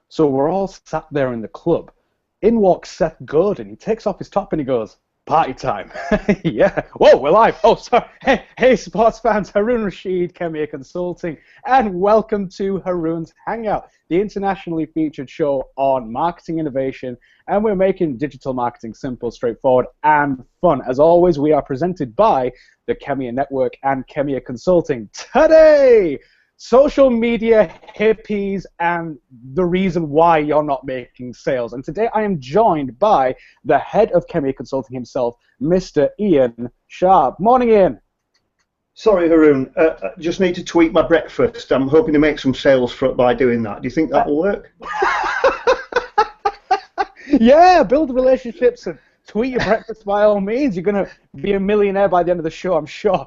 So we're all sat there in the club. In walks Seth Godin. He takes off his top and he goes, "Party time." Yeah. Whoa, we're live. Oh, sorry. Hey, sports fans. Haroon, Rashid, Khemeia Consulting, and welcome to Haroon's Hangout, the internationally featured show on marketing innovation, and we're making digital marketing simple, straightforward, and fun. As always, we are presented by the Khemeia Network and Khemeia Consulting. Today, social media hippies and the reason why you're not making sales. And today I am joined by the head of Khemeia Consulting himself, Mr. Ian Sharp. Morning, Ian. Sorry, Haroon. Just need to tweak my breakfast. I'm hoping to make some sales by doing that. Do you think that will work? Yeah, build relationships and tweet your breakfast by all means. You're going to be a millionaire by the end of the show, I'm sure.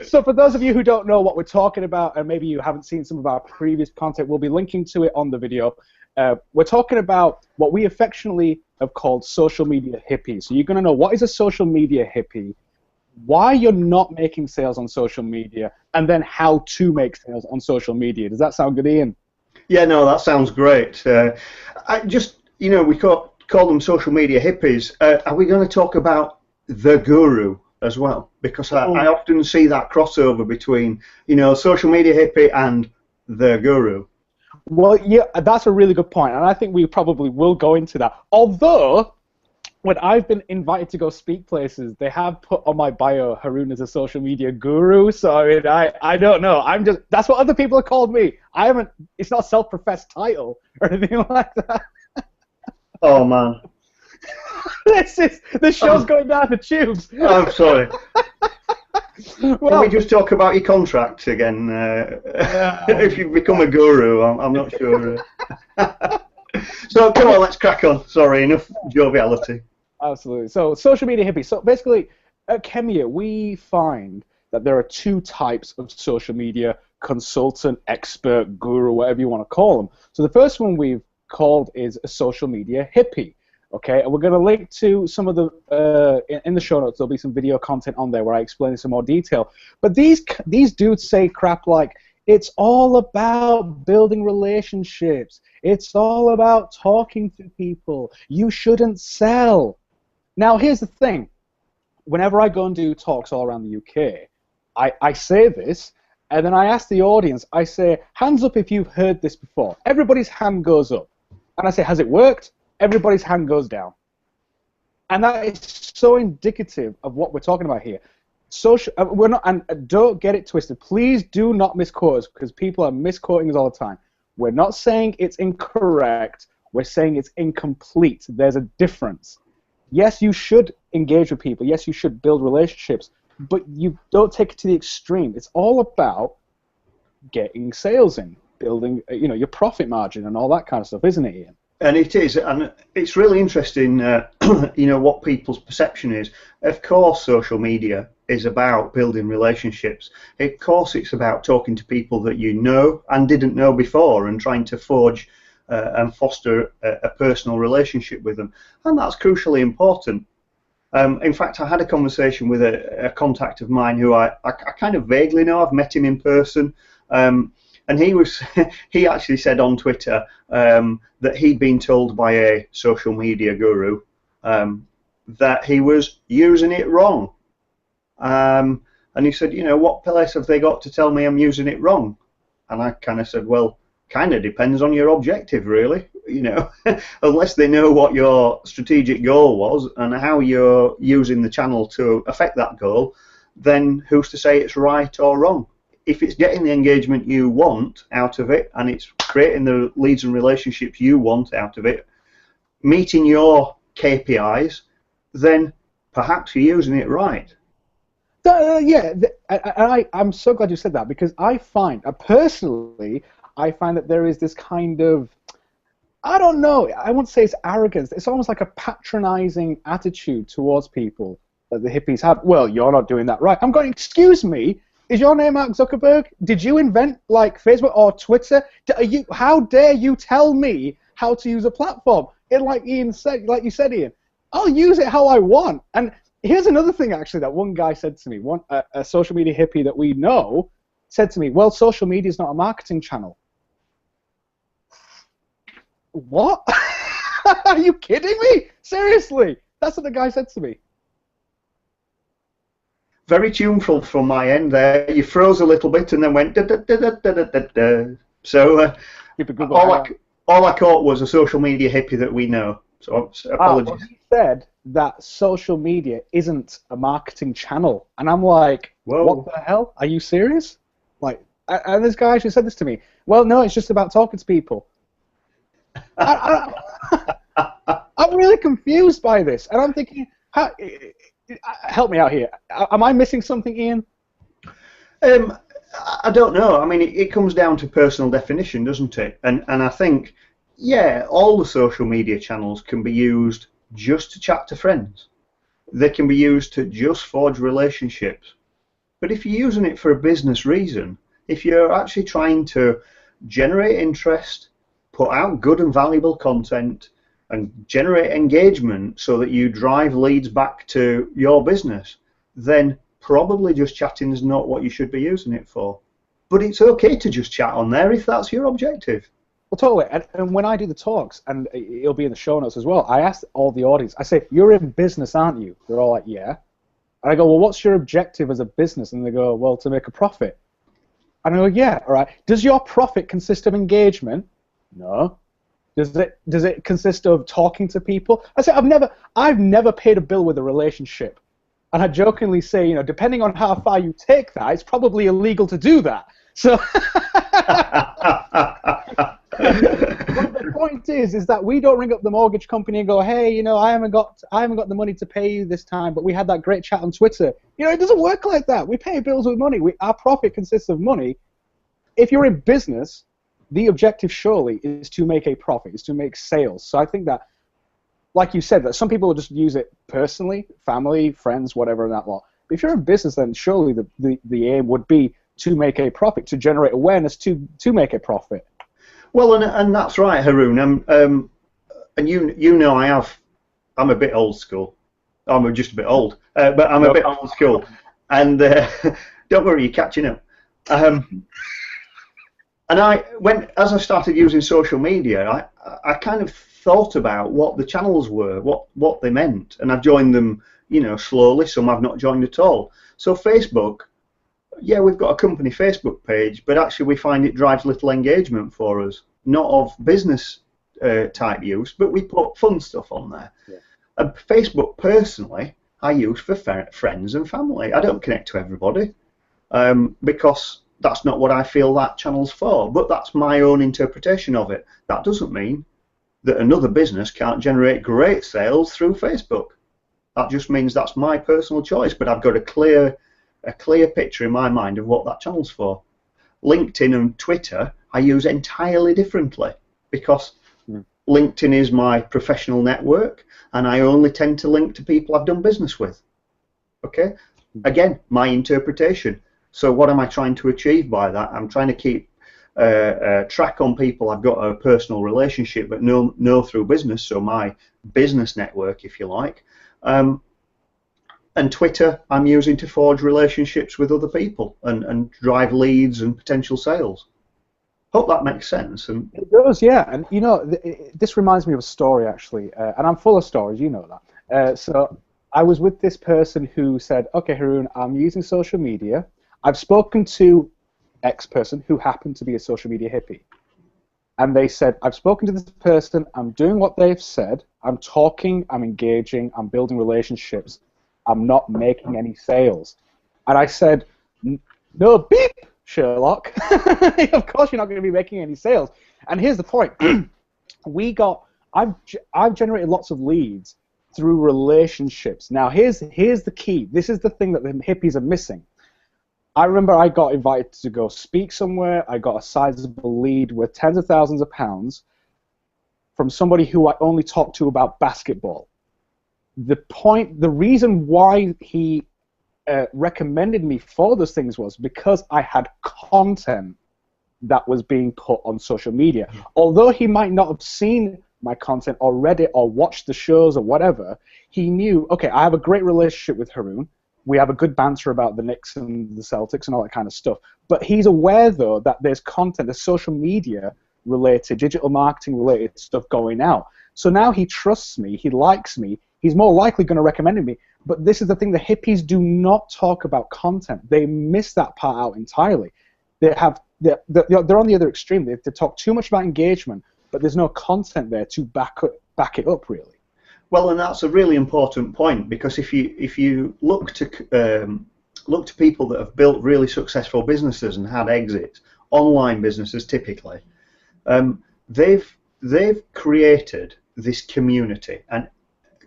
So for those of you who don't know what we're talking about, and maybe you haven't seen some of our previous content, we'll be linking to it on the video. We're talking about what we affectionately have called social media hippies. So you're going to know what is a social media hippie, why you're not making sales on social media, and then how to make sales on social media. Does that sound good, Ian? Yeah, no, that sounds great. We call them social media hippies. Are we going to talk about the guru as well? Because I often see that crossover between, social media hippie and the guru. Well, yeah, that's a really good point, and I think we probably will go into that. Although, when I've been invited to go speak places, they have put on my bio, Haroon is a social media guru, so I don't know. That's what other people have called me. It's not a self-professed title or anything like that. Oh, man. The show's going down the tubes. I'm sorry. Well, can we just talk about your contract again? If you become a guru, I'm not sure. So come on, let's crack on. Sorry, enough joviality. Absolutely. So social media hippies. So basically, at Khemeia, we find that there are two types of social media consultant, expert, guru, whatever you want to call them. So the first one we've called is a social media hippie. Okay, and we're going to link to some of the in the show notes. There'll be some video content on there where I explain this in more detail. But these dudes say crap like, it's all about building relationships. It's all about talking to people. You shouldn't sell. Now, here's the thing. Whenever I go and do talks all around the UK, I say this, and then I ask the audience, I say, hands up if you've heard this before. Everybody's hand goes up. And I say, has it worked? Everybody's hand goes down. And that is so indicative of what we're talking about here. We're not, and don't get it twisted. Please do not misquote us, because people are misquoting us all the time. We're not saying it's incorrect. We're saying it's incomplete. There's a difference. Yes, you should engage with people. Yes, you should build relationships, but you don't take it to the extreme. It's all about getting sales in, building, your profit margin and all that kind of stuff, isn't it, Ian? And it is, and it's really interesting, what people's perception is. Of course, social media is about building relationships. Of course, it's about talking to people that you know and didn't know before and trying to forge and foster a personal relationship with them. And that's crucially important. In fact, I had a conversation with a contact of mine who I kind of vaguely know. I've met him in person. And he actually said on Twitter that he'd been told by a social media guru that he was using it wrong. And he said, what place have they got to tell me I'm using it wrong? And I kind of said, well, kind of depends on your objective, really. Unless they know what your strategic goal was and how you're using the channel to affect that goal, then who's to say it's right or wrong? If it's getting the engagement you want out of it and it's creating the leads and relationships you want out of it, meeting your KPIs, then perhaps you're using it right. I'm so glad you said that, because I find, personally, that there is this kind of, I don't know, I won't say it's arrogance, it's almost like a patronizing attitude towards people that the hippies have. Well, you're not doing that right. I'm going, excuse me, is your name Mark Zuckerberg? Did you invent like Facebook or Twitter? How dare you tell me how to use a platform? Like you said, Ian, I'll use it how I want. And here's another thing actually that one guy said to me, a social media hippie that we know said to me, well, social media is not a marketing channel. what? Are you kidding me? Seriously? That's what the guy said to me. Very tuneful from my end there. You froze a little bit and then went da da da da da da da da. So all I caught was a social media hippie that we know. So apologies. Well, he said that social media isn't a marketing channel, and I'm like, whoa. What the hell? Are you serious? Like, and this guy actually said this to me. Well, no, it's just about talking to people. I'm really confused by this, and I'm thinking, help me out here. Am I missing something, Ian? I don't know. I mean, it comes down to personal definition, doesn't it? And I think, yeah, all the social media channels can be used just to chat to friends. They can be used to just forge relationships. But if you're using it for a business reason, if you're actually trying to generate interest, put out good and valuable content, and generate engagement so that you drive leads back to your business, then probably just chatting is not what you should be using it for. But it's okay to just chat on there if that's your objective. Well, totally. And when I do the talks, and it'll be in the show notes as well, I ask all the audience, I say, you're in business, aren't you? They're all like, yeah. And I go, well, what's your objective as a business? And they go, well, to make a profit. And I go, yeah, all right. Does your profit consist of engagement? No. Does it consist of talking to people? I say, I've never paid a bill with a relationship. And I jokingly say, you know, depending on how far you take that, it's probably illegal to do that. So the point is that we don't ring up the mortgage company and go, hey, you know, I haven't got the money to pay you this time, but we had that great chat on Twitter. You know, it doesn't work like that. We pay bills with money. Our profit consists of money. If you're in business, the objective surely is to make a profit, is to make sales. So I think that, like you said, that some people will just use it personally, family, friends, whatever, and that lot. But if you're in business, then surely the aim would be to make a profit, to generate awareness, to make a profit. Well, and that's right, Haroon. And you know, I'm a bit old school. I'm just a bit old, but I'm a bit old school. And don't worry, you're catching up. And as I started using social media, I kind of thought about what the channels were, what they meant, and I've joined them, you know, slowly. Some I've not joined at all. So Facebook, yeah, we've got a company Facebook page, but actually we find it drives little engagement for us, not of business type use, but we put fun stuff on there. Yeah. And Facebook, personally, I use for friends and family. I don't connect to everybody because that's not what I feel that channel's for, but that's my own interpretation of it. That doesn't mean that another business can't generate great sales through Facebook. That just means that's my personal choice, but I've got a clear picture in my mind of what that channel's for. LinkedIn and Twitter I use entirely differently because LinkedIn is my professional network and I only tend to link to people I've done business with. Okay? Again, my interpretation. So what am I trying to achieve by that? I'm trying to keep track on people I've got a personal relationship but know through business, so my business network, if you like. And Twitter I'm using to forge relationships with other people and drive leads and potential sales. Hope that makes sense. And it does, yeah. And you know, this reminds me of a story actually, and I'm full of stories, you know that. So I was with this person who said, okay, Haroon, I'm using social media. I've spoken to X person who happened to be a social media hippie. And they said, I've spoken to this person, I'm doing what they've said, I'm talking, I'm engaging, I'm building relationships, I'm not making any sales. And I said, no, beep, Sherlock. Of course you're not going to be making any sales. And here's the point. I've generated lots of leads through relationships. Now here's the key. This is the thing that the hippies are missing. I remember I got invited to go speak somewhere. I got a sizable lead worth tens of thousands of pounds from somebody who I only talked to about basketball. The reason why he recommended me for those things was because I had content that was being put on social media. Yeah. Although he might not have seen my content or read it or watched the shows or whatever, he knew, okay, I have a great relationship with Haroon. We have a good banter about the Knicks and the Celtics and all that kind of stuff. But he's aware, though, that there's content, there's social media related, digital marketing related stuff going out. So now he trusts me, he likes me, he's more likely going to recommend me. But this is the thing, the hippies do not talk about content. They miss that part out entirely. They're on the other extreme. They talk too much about engagement, but there's no content there to back it up, really. Well, and that's a really important point, because if you look to people that have built really successful businesses and had exits, online businesses typically, they've created this community, and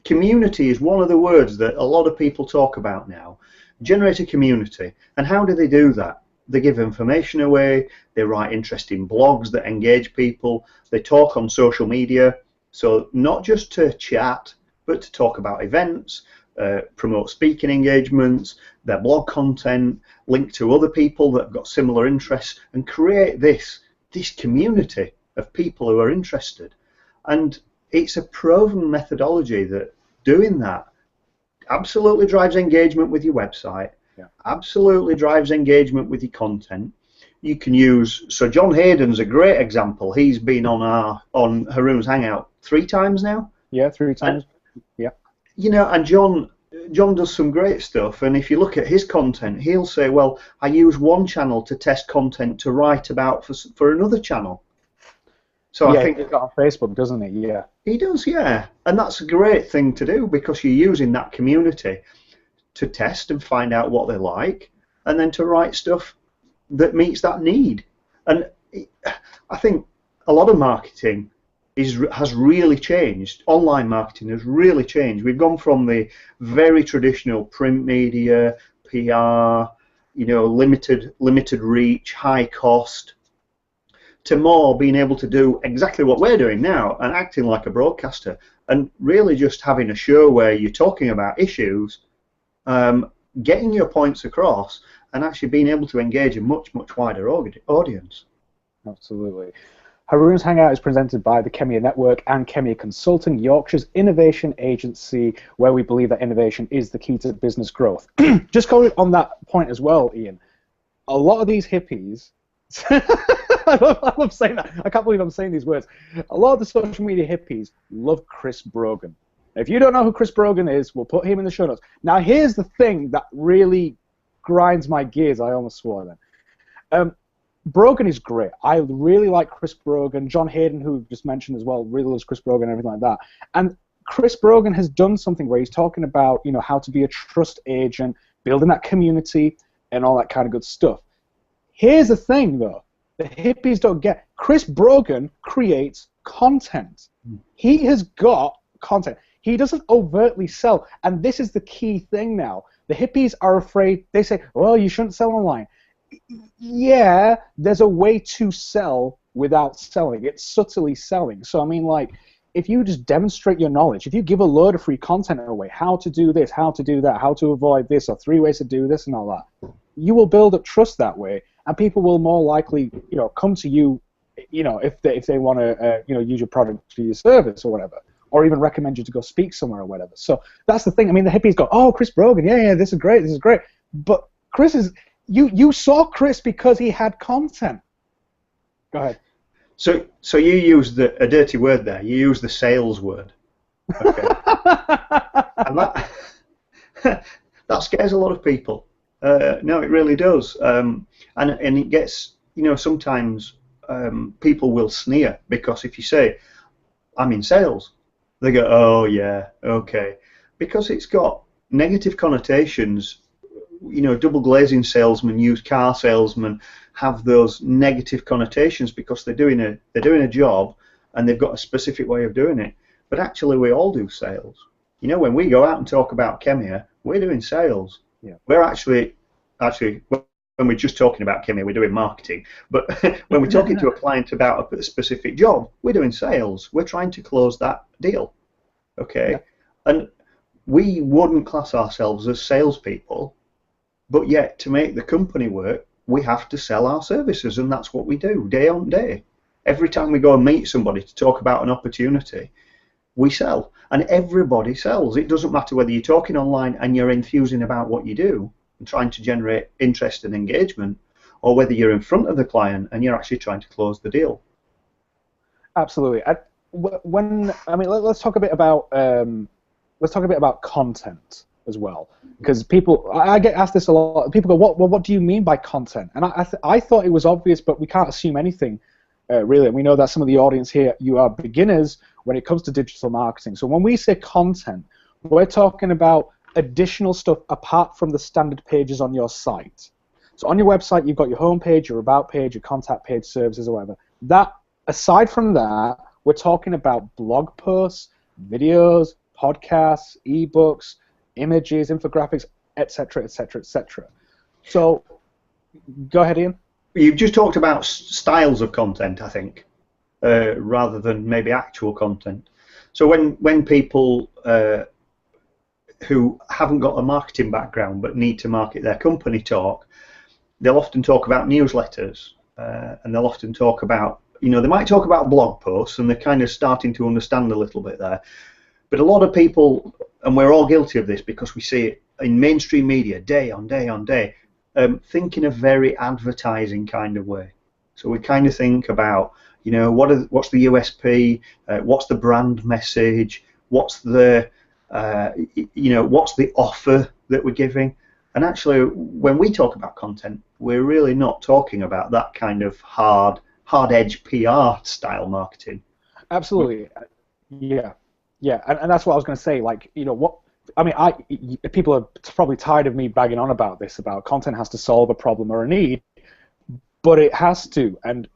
community is one of the words that a lot of people talk about now. Generate a community. And how do they do that? They give information away, they write interesting blogs that engage people, they talk on social media, so not just to chat, but to talk about events, promote speaking engagements, their blog content, link to other people that have got similar interests, and create this community of people who are interested. And it's a proven methodology that doing that absolutely drives engagement with your website, absolutely drives engagement with your content. You can use, so John Hayden's a great example. He's been on Haroon's Hangout 3 times now. Yeah, 3 times. Yeah. You know, and John does some great stuff, and if you look at his content, he'll say, well, I use one channel to test content to write about for another channel. So yeah, I think he's got on Facebook, doesn't he? Yeah. He does, yeah. And that's a great thing to do, because you're using that community to test and find out what they like, and then to write stuff that meets that need. And I think a lot of marketing has really changed. Online marketing has really changed. We've gone from the very traditional print media, PR, you know, limited reach, high cost, to more being able to do exactly what we're doing now and acting like a broadcaster, and really just having a show where you're talking about issues, getting your points across, and actually being able to engage a much wider audience. Absolutely. Haroon's Hangout is presented by the Khemeia Network and Khemeia Consulting, Yorkshire's innovation agency, where we believe that innovation is the key to business growth. Just going on that point as well, Ian, a lot of these hippies, I love saying that. I can't believe I'm saying these words. A lot of the social media hippies love Chris Brogan. If you don't know who Chris Brogan is, we'll put him in the show notes. Now, here's the thing that really grinds my gears. I almost swore then. Brogan is great. I really like Chris Brogan. John Hayden, who we've just mentioned as well, really loves Chris Brogan and everything like that. And Chris Brogan has done something where he's talking about, you know, how to be a trust agent, building that community, and all that kind of good stuff. Here's the thing, though. The hippies don't get. Chris Brogan creates content. He has got content. He doesn't overtly sell. And this is the key thing now. The hippies are afraid. They say, well, you shouldn't sell online. Yeah, there's a way to sell without selling. It's subtly selling. So, I mean, like, if you just demonstrate your knowledge, if you give a load of free content away, how to do this, how to do that, how to avoid this, or 3 ways to do this and all that, you will build up trust that way, and people will more likely, you know, come to you, you know, if they want to, you know, use your product or your service or whatever, or even recommend you to go speak somewhere or whatever. So that's the thing. I mean, the hippies go, oh, Chris Brogan, yeah, this is great. But Chris is, you saw Chris because he had content. Go ahead. So you used a dirty word there. You used the sales word. Okay. And that scares a lot of people. No, it really does. And it gets, you know, sometimes people will sneer, because if you say, I'm in sales, they go, oh yeah, okay, because it's got negative connotations. You know, double glazing salesmen, used car salesmen have those negative connotations because they're doing a job and they've got a specific way of doing it. But actually, we all do sales. You know, when we go out and talk about Khemeia, we're doing sales. Yeah. We're actually when we're just talking about Khemeia, we're doing marketing. But when we're talking to a client about a specific job, we're doing sales. We're trying to close that deal. Okay, yeah. And we wouldn't class ourselves as salespeople. But yet, to make the company work, we have to sell our services, and that's what we do day on day. Every time we go and meet somebody to talk about an opportunity, we sell, and everybody sells. It doesn't matter whether you're talking online and you're enthusing about what you do and trying to generate interest and engagement, or whether you're in front of the client and you're actually trying to close the deal. Absolutely. Let's talk a bit about content as well, because I get asked this a lot. People go, what do you mean by content? And I thought it was obvious, but we can't assume anything really. And we know that some of the audience here, you are beginners when it comes to digital marketing. So when we say content, we're talking about additional stuff apart from the standard pages on your site. So on your website, you've got your home page, your about page, your contact page, services, or whatever. Aside from that, we're talking about blog posts, videos, podcasts, ebooks, images, infographics, etc., etc., etc. So, go ahead, Ian. You've just talked about styles of content, I think, rather than maybe actual content. So when people who haven't got a marketing background but need to market their company talk, they'll often talk about newsletters, and they'll often talk about, they might talk about blog posts, and they're kind of starting to understand a little bit there. But a lot of people, and we're all guilty of this because we see it in mainstream media day on day on day, think in a very advertising kind of way. So we kind of think about, what's the USP, what's the brand message, what's the offer that we're giving. And actually, when we talk about content, we're really not talking about that kind of hard-edge PR style marketing. Absolutely, yeah, and that's what I was going to say. People are probably tired of me bagging on about this. About content has to solve a problem or a need, but it has to. And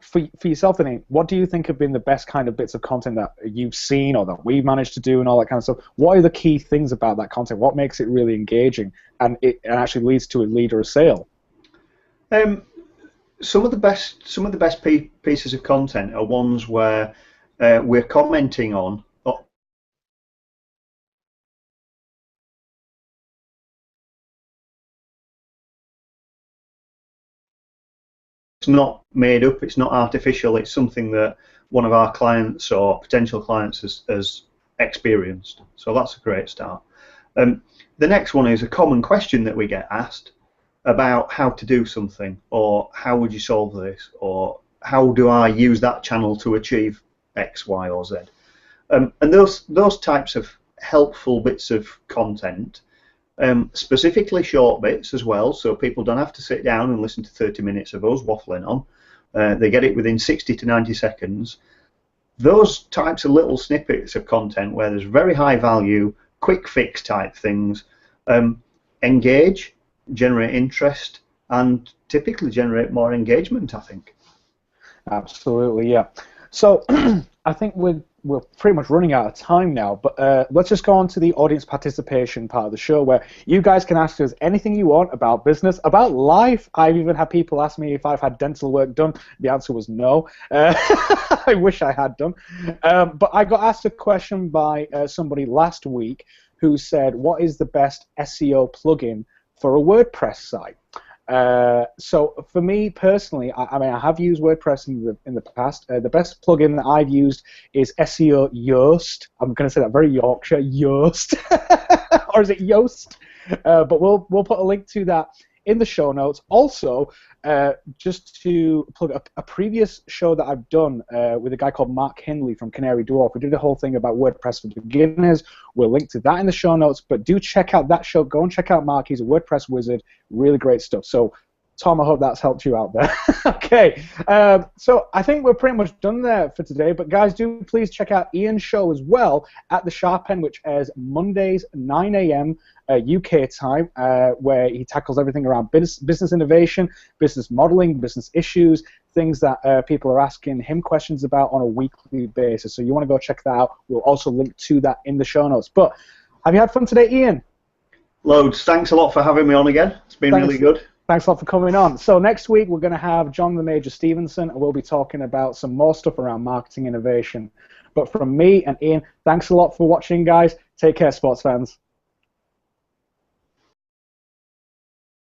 for yourself, then, what do you think have been the best kind of bits of content that you've seen or that we've managed to do and all that kind of stuff? What are the key things about that content? What makes it really engaging and it actually leads to a lead or a sale? Some of the best pieces of content are ones where we're commenting on. It's not made up, it's not artificial, it's something that one of our clients or potential clients has experienced. So that's a great start. The next one is a common question that we get asked about how to do something, or how would you solve this, or how do I use that channel to achieve X, Y, or Z. And those types of helpful bits of content, specifically short bits as well, so people don't have to sit down and listen to 30 minutes of us waffling on. They get it within 60 to 90 seconds. Those types of little snippets of content where there's very high value, quick fix type things, engage, generate interest, and typically generate more engagement, I think. Absolutely, yeah. So I think we're pretty much running out of time now, but let's just go on to the audience participation part of the show where you guys can ask us anything you want about business, about life. I've even had people ask me if I've had dental work done. The answer was no. I wish I had done. But I got asked a question by somebody last week who said, what is the best SEO plugin for a WordPress site? So for me personally, I have used WordPress in the past. The best plugin that I've used is SEO Yoast. I'm going to say that very Yorkshire, Yoast, or is it Yoast? But we'll put a link to that in the show notes. Also, just to plug a previous show that I've done with a guy called Mark Hindley from Canary Dwarf. We did a whole thing about WordPress for beginners. We'll link to that in the show notes, but do check out that show. Go and check out Mark. He's a WordPress wizard. Really great stuff. So, Tom, I hope that's helped you out there. Okay, so I think we're pretty much done there for today, but guys, do please check out Ian's show as well at the Sharp End, which airs Mondays, 9 a.m. UK time, where he tackles everything around business innovation, business modeling, business issues, things that people are asking him questions about on a weekly basis. So you want to go check that out. We'll also link to that in the show notes. But have you had fun today, Ian? Loads. Thanks a lot for having me on again. It's been really good. Thanks a lot for coming on. So next week we're going to have John the Major Stevenson, and we'll be talking about some more stuff around marketing innovation. But from me and Ian, thanks a lot for watching, guys. Take care, sports fans.